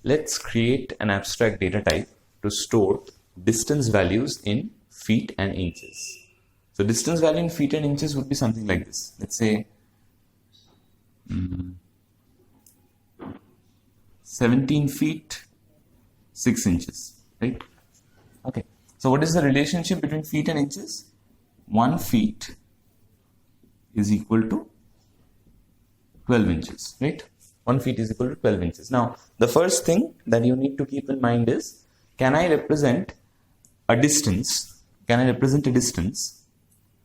Let's create an abstract data type to store distance values in feet and inches. So distance value in feet and inches would be something like this. Let's say 17 feet 6 inches, right? Okay. So what is the relationship between feet and inches? 1 feet is equal to 12 inches, right? 1 feet is equal to 12 inches. Now, the first thing that you need to keep in mind is, can I represent a distance? Can I represent a distance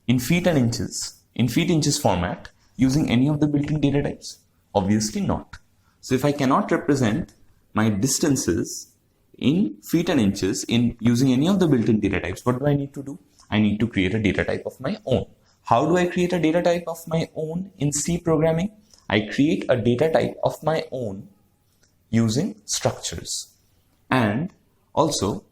in feet and inches, in feet inches format, using any of the built-in data types? Obviously not. So if I cannot represent my distances in feet and inches in using any of the built-in data types, what do I need to do? I need to create a data type of my own. How do I create a data type of my own in C programming? I create a data type of my own using structures. And also,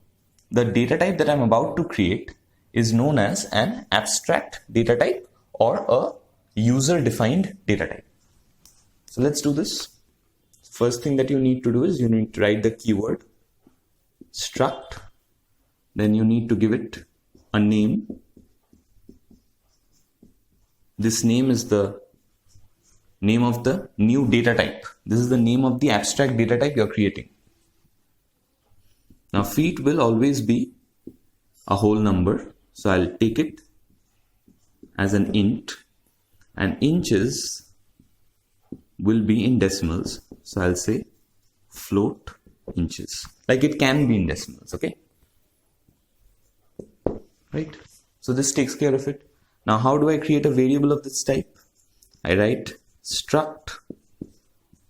the data type that I'm about to create is known as an abstract data type or a user-defined data type. So let's do this. First thing that you need to do is you need to write the keyword struct. Then you need to give it a name. This name is the name of the new data type. This is the name of the abstract data type you're creating. Now feet will always be a whole number. So I'll take it as an int, and inches will be in decimals. So I'll say float inches. Like it can be in decimals, okay? Right? So this takes care of it. Now how do I create a variable of this type? I write struct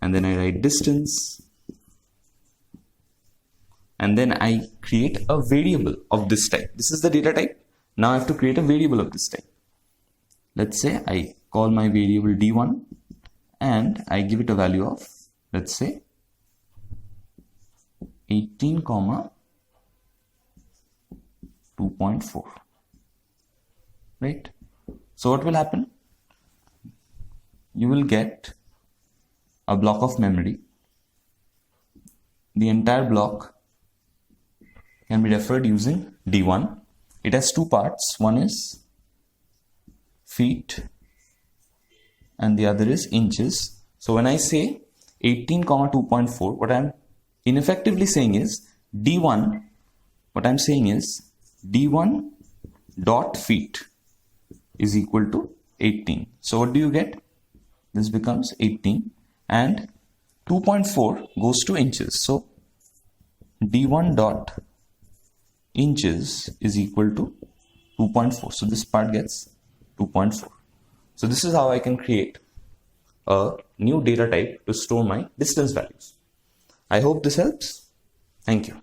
and then I write distance and then I create a variable of this type. This is the data type. Now I have to create a variable of this type. Let's say I call my variable d1 and I give it a value of, let's say 18, 2.4, right? So what will happen? You will get a block of memory. The entire block can be referred using D1. It has two parts. One is feet and the other is inches. So when I say 18, 2.4, what I'm ineffectively saying is D1, what I'm saying is D1 dot feet is equal to 18. So what do you get? This becomes 18 and 2.4 goes to inches. So D1 dot inches is equal to 2.4. So this part gets 2.4. So this is how I can create a new data type to store my distance values. I hope this helps. Thank you.